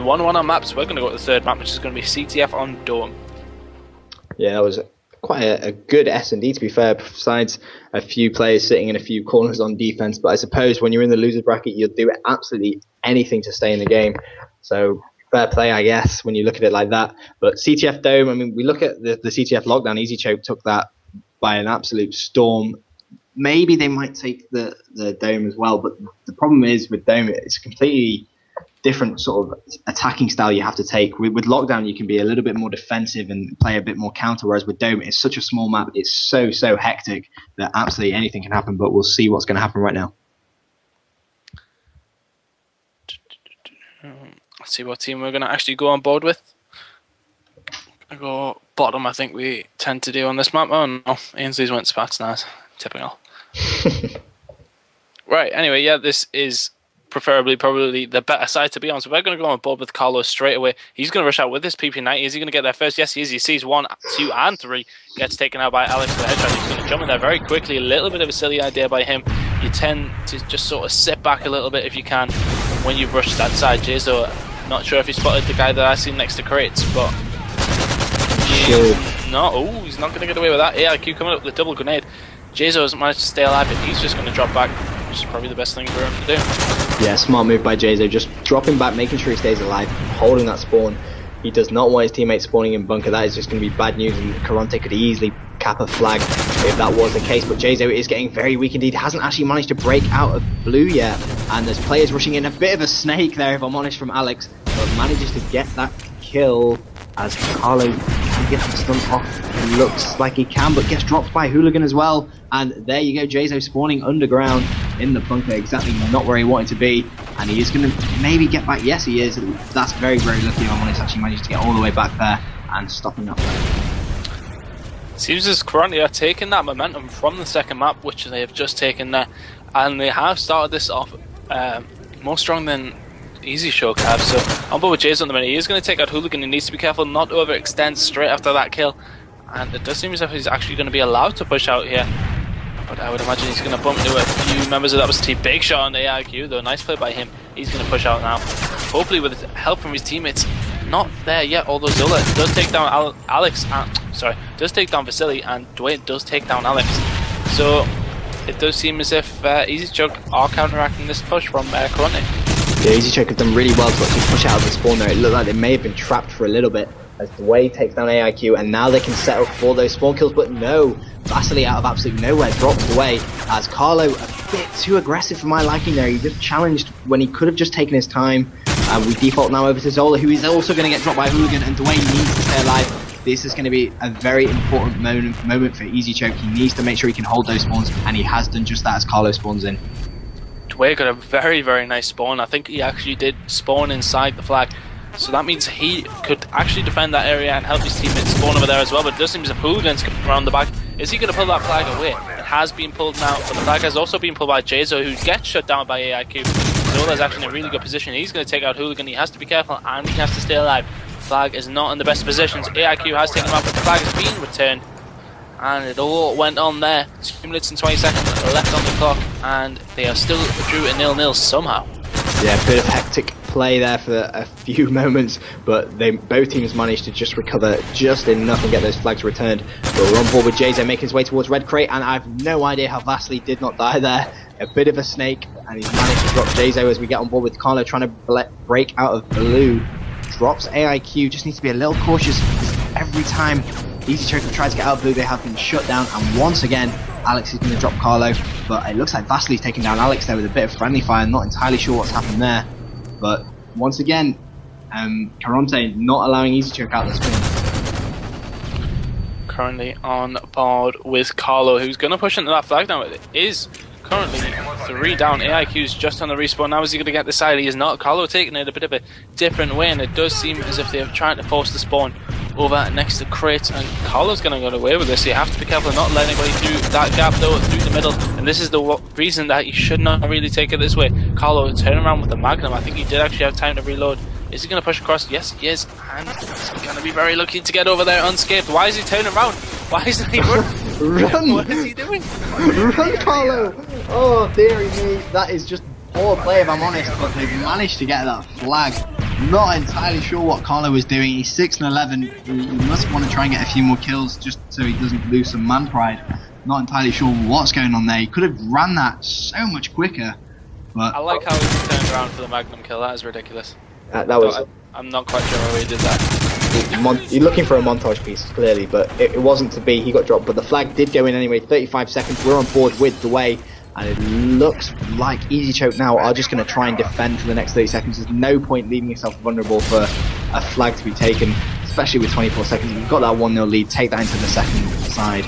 1-1 on maps. We're going to go to the third map, which is going to be CTF on Dome. Yeah, that was quite a good S&D, to be fair, besides a few players sitting in a few corners on defense. But I suppose when you're in the loser bracket, you'll do absolutely anything to stay in the game. So fair play, I guess, when you look at it like that. But CTF Dome, I mean, we look at the CTF lockdown. EasyChoke took that by an absolute storm. Maybe they might take the Dome as well. But the problem is with Dome, it's completely different sort of attacking style you have to take. With lockdown, you can be a little bit more defensive and play a bit more counter, whereas with Dome, it's such a small map, it's so hectic that absolutely anything can happen. But we'll see what's going to happen right now. Let's see what team we're going to actually go on board with. I go bottom, I think we tend to do on this map. Oh no, Ainsley's went Spats now. Typical. Right, anyway, yeah, this is probably the better side, to be honest. We're going to go on board with Carlos straight away. He's going to rush out with this PP90. Is he going to get there first? Yes, he is. He sees 1, 2, and 3. Gets taken out by Alex with a headshot. He's going to jump in there very quickly. A little bit of a silly idea by him. You tend to just sort of sit back a little bit if you can when you've rushed that side. Jazo, not sure if he spotted the guy that I seen next to crates, but he's not going to get away with that. AIQ coming up with a double grenade. Jazo hasn't managed to stay alive, but he's just going to drop back, which is probably the best thing for him to do. Yeah, smart move by Jazo, just dropping back, making sure he stays alive, holding that spawn. He does not want his teammates spawning in bunker. That is just going to be bad news, and Caronte could easily cap a flag if that was the case. But Jazo is getting very weak indeed. Hasn't actually managed to break out of blue yet, and there's players rushing in. A bit of a snake there, if I'm honest, from Alex, but manages to get that kill as Carlo can get the stunt off. Looks like he can, but gets dropped by Hooligan as well. And there you go, Jazo spawning underground in the bunker, exactly not where he wanted to be. And he is going to maybe get back. Yes, he is. That's very lucky, if I'm honest. Actually managed to get all the way back there and stopping that play. Seems as Caronte are taking that momentum from the second map, which they have just taken there, and they have started this off more strong than EasyChoke have. So on board with Jason at the minute. He is going to take out Hooligan. He needs to be careful not to overextend straight after that kill, and it does seem as if he's actually going to be allowed to push out here. But I would imagine he's going to bump into a few members of that was team. Big shot on the AIQ though, nice play by him. He's going to push out now, hopefully with help from his teammates. Not there yet, although Zola does take down does take down Vasily, and Dwayne does take down Alex. So it does seem as if EasyChoke are counteracting this push from Caronte. Yeah, EasyChoke have done really well to actually push out of the spawn there. It looked like they may have been trapped for a little bit as Dwayne takes down AIQ, and now they can set up for those spawn kills, but no, Vasily out of absolutely nowhere drops away as Carlo a bit too aggressive for my liking there. He just challenged when he could have just taken his time. We default now over to Zola, who is also going to get dropped by Hooligan, and Dwayne needs to stay alive. This is going to be a very important moment for EasyChoke. He needs to make sure he can hold those spawns, and he has done just that as Carlo spawns in. Dwayne got a very nice spawn. I think he actually did spawn inside the flag, so that means he could actually defend that area and help his teammates spawn over there as well. But it does seem as if Hooligan's coming around the back. Is he going to pull that flag away? It has been pulled now, but the flag has also been pulled by Jazo, who gets shut down by AIQ. Zola's actually in a really good position. He's going to take out Hooligan. He has to be careful, and he has to stay alive. Flag is not in the best positions. AIQ has taken him out, but the flag has been returned, and it all went on there. 2 minutes and 20 seconds left on the clock, and they are still drew a 0-0 somehow. Yeah, a bit of hectic play there for a few moments, but both teams managed to just recover just enough and get those flags returned. But we're on board with Jazo making his way towards red crate, and I have no idea how Vasily did not die there. A bit of a snake, and he's managed to drop Jazo as we get on board with Carlo trying to break out of blue. Drops AIQ, just needs to be a little cautious because every time EasyChoke tries to get out of blue, they have been shut down, and once again Alex is going to drop Carlo, but it looks like Vasily's taking down Alex there with a bit of friendly fire. I'm not entirely sure what's happened there, but once again Caronte not allowing EasyChoke out this spawn. Currently on board with Carlo, who's going to push into that flag now. It is currently 3 down. AIQ's just on the respawn. Now is he going to get the side? He is not. Carlo taking it a bit of a different way, and it does seem as if they're trying to force the spawn over next to crates, and Carlo's going to get away with this. So you have to be careful not letting anybody through that gap though, through the middle, and this is the reason that you should not really take it this way. Carlo turn around with the Magnum. I think he did actually have time to reload. Is he going to push across? Yes, he is, and he's going to be very lucky to get over there unscathed. Why is he turning around? Why isn't he running? Run! What is he doing? Run, Carlo! Oh, dearie me, that is just poor play if I'm honest, but they've managed to get that flag. Not entirely sure what Carlo was doing. He's 6 and 11. He must want to try and get a few more kills just so he doesn't lose some man pride. Not entirely sure what's going on there. He could have ran that so much quicker. But I like how he turned around for the Magnum kill. That is ridiculous. That was. I'm not quite sure how he did that. You're looking for a montage piece, clearly, but it wasn't to be. He got dropped, but the flag did go in anyway. 35 seconds. We're on board with the way. And it looks like Easy Choke now are just going to try and defend for the next 30 seconds. There's no point leaving yourself vulnerable for a flag to be taken, especially with 24 seconds. If you've got that 1-0 lead, take that into the second side.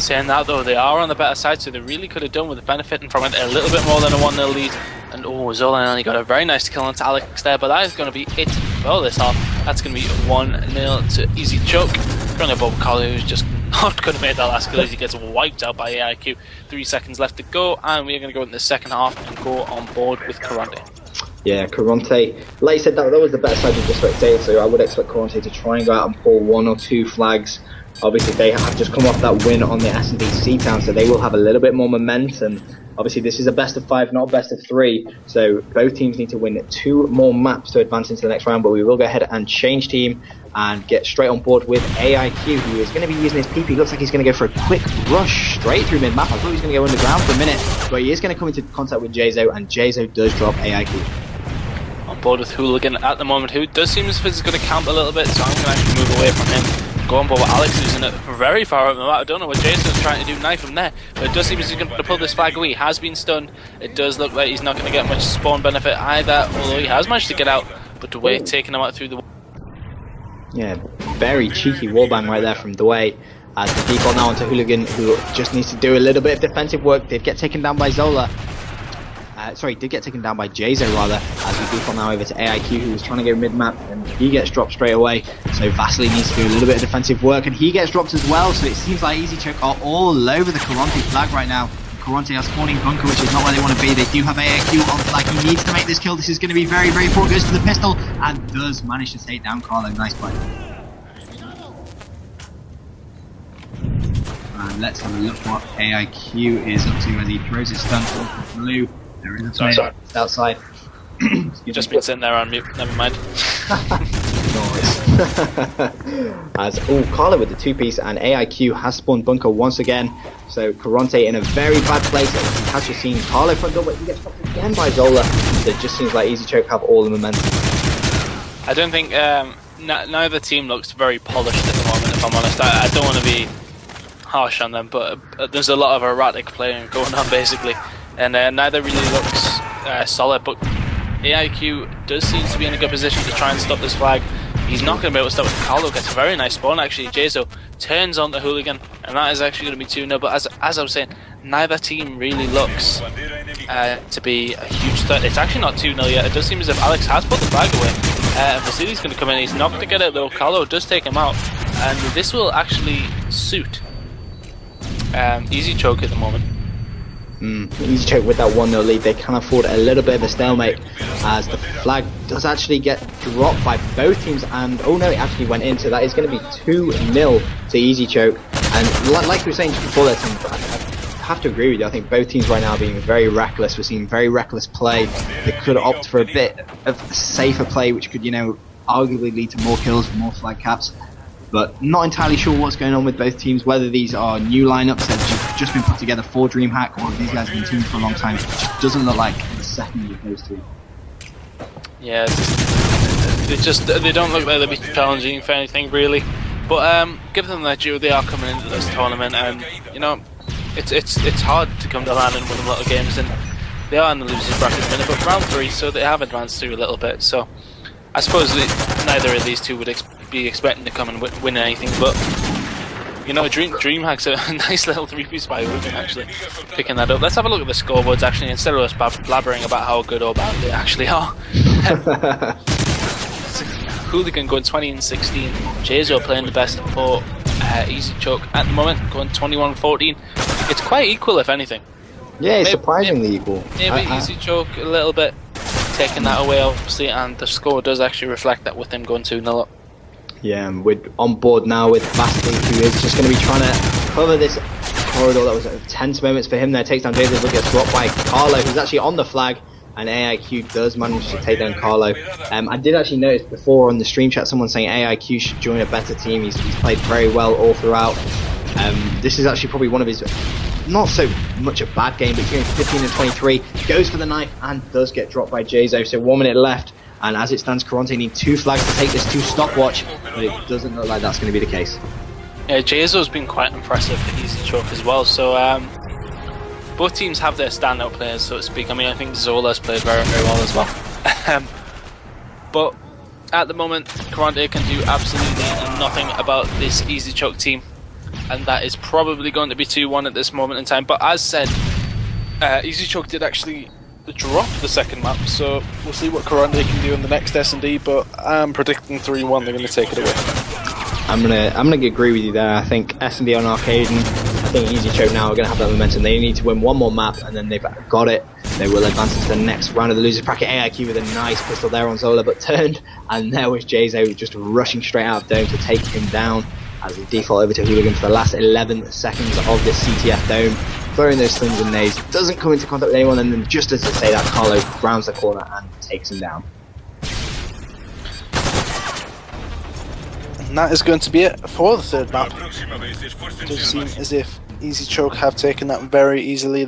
Saying that though, they are on the better side, so they really could have done with benefiting from it a little bit more than a 1-0 lead. And Zolan only got a very nice kill onto Alex there, but that is going to be it for this half. That's going to be 1-0 to Easy Choke. Bring up Bob Collie, who's just not going to make that last kill as he gets wiped out by AIQ. 3 seconds left to go, and we are going to go into the second half and go on board with Karante. Yeah, Karante, like you said, that was the better side of just today, so I would expect Karante to try and go out and pull 1 or 2 flags. Obviously, they have just come off that win on the S&D C-Town, so they will have a little bit more momentum. Obviously, this is a best of 5, not a best of 3, so both teams need to win 2 more maps to advance into the next round, but we will go ahead and change team and get straight on board with AIQ, who is going to be using his PP. Looks like he's going to go for a quick rush straight through mid-map. I thought he was going to go underground for a minute, but he is going to come into contact with Jayzo, and Jayzo does drop AIQ. On board with Hooligan at the moment, who does seem as if he's going to camp a little bit, so I'm going to actually move away from him. Go on board with Alex, who's in it very far up the map. I don't know what Jason's trying to do, knife him there, but it does seem as he's going to pull this flag away. He has been stunned. It does look like he's not going to get much spawn benefit either, although he has managed to get out, but Dway taking him out through the wall. Yeah, very cheeky wallbang right there from Dway. As the default now onto Hooligan, who just needs to do a little bit of defensive work. Did get taken down by Zola. Did get taken down by Jayzo rather, as we default now over to AIQ, who was trying to go mid-map, and he gets dropped straight away. So Vasily needs to do a little bit of defensive work, and he gets dropped as well. So it seems like Easy Choke are all over the Karante flag right now. Karante are spawning bunker, which is not where they want to be. They do have AIQ on the flag. He needs to make this kill. This is going to be very, very important. Goes to the pistol and does manage to take down Carlo. Nice play. And let's have a look what AIQ is up to as he throws his stun for blue. There is a player outside. You've just been sitting there on mute, never mind. As Carlo with the 2-piece, and AIQ has spawned bunker once again. So Karante in a very bad place. He has just seen Carlo front door, but he gets stopped again by Zola. So it just seems like Easy Choke have all the momentum. I don't think neither team looks very polished at the moment, if I'm honest. I don't want to be harsh on them, but there's a lot of erratic playing going on basically, and neither really looks solid. But AIQ does seem to be in a good position to try and stop this flag. He's not going to be able to stop it. Carlo gets a very nice spawn actually. Jayzo turns on the Hooligan, and that is actually going to be 2-0. But as I was saying, neither team really looks to be a huge threat. It's actually not 2-0 yet. It does seem as if Alex has put the flag away. Vasily's going to come in. He's not going to get it though. Carlo does take him out, and this will actually suit Easy Choke at the moment. Easy Choke with that 1-0 lead. They can afford a little bit of a stalemate, as the flag does actually get dropped by both teams, and oh no, it actually went in, so that is going to be 2-0 to Easy Choke. And like we were saying just before that, I have to agree with you. I think both teams right now are being very reckless. We're seeing very reckless play. They could opt for a bit of safer play, which could, arguably lead to more kills, more flag caps. But not entirely sure what's going on with both teams, whether these are new lineups that have just been put together for DreamHack, or if these guys have been teamed for a long time. It just doesn't look like the second of those two. Yeah, they don't look like they'll be challenging for anything really. But give them their due. They are coming into this tournament, and it's hard to come to land and win a lot of games, and they are in the losers bracket at the minute. But round 3, so they have advanced through a little bit. So I suppose neither of these two would be expecting to come and win anything, but DreamHack's a nice little 3-piece by Hooligan actually picking that up. Let's have a look at the scoreboards actually, instead of us blabbering about how good or bad they actually are. Hooligan going 20-16, Jayzo playing the best for Easy Choke at the moment, going 21-14. It's quite equal if anything. Yeah, it's surprisingly equal. Maybe Easy Choke a little bit taking that away obviously, and the score does actually reflect that with him going 2-0 up. Yeah, we're on board now with Vasily, who is just going to be trying to cover this corridor. That was tense moments for him there. Takes down Jayzo, but gets dropped by Carlo, who's actually on the flag. and AIQ does manage to take down Carlo. I did actually notice before on the stream chat someone saying AIQ should join a better team. He's played very well all throughout. This is actually probably one of his, not so much a bad game, but he's 15 and 23, goes for the knife and does get dropped by Jayzo. So 1 minute left, and as it stands, Karante need 2 flags to take this to stopwatch, but it doesn't look like that's going to be the case. Yeah, Jayzo's been quite impressive for Easy Choke as well. So both teams have their standout players, so to speak. I mean, I think Zola's played very, very well as well. But at the moment, Karante can do absolutely nothing about this Easy Choke team, and that is probably going to be 2-1 at this moment in time. But as said, Easy Choke did actually drop the second map, so we'll see what Karante can do in the next S&D, but I'm predicting 3-1, they're going to take it away. I'm gonna agree with you there. I think S&D on Arcaden, I think Easy Choke now are gonna have that momentum. They need to win one more map, and then they've got it. They will advance into the next round of the losers bracket. AIQ with a nice pistol there on Zola, but turned, and there was Jayzo just rushing straight out of Dome to take him down as we default over to Hooligan for the last 11 seconds of this CTF Dome. Throwing those slings and nades, doesn't come into contact with anyone, and then just as I say that, Carlo rounds the corner and takes him down. And that is going to be it for the third map. It does seem as if Easy Choke have taken that very easily.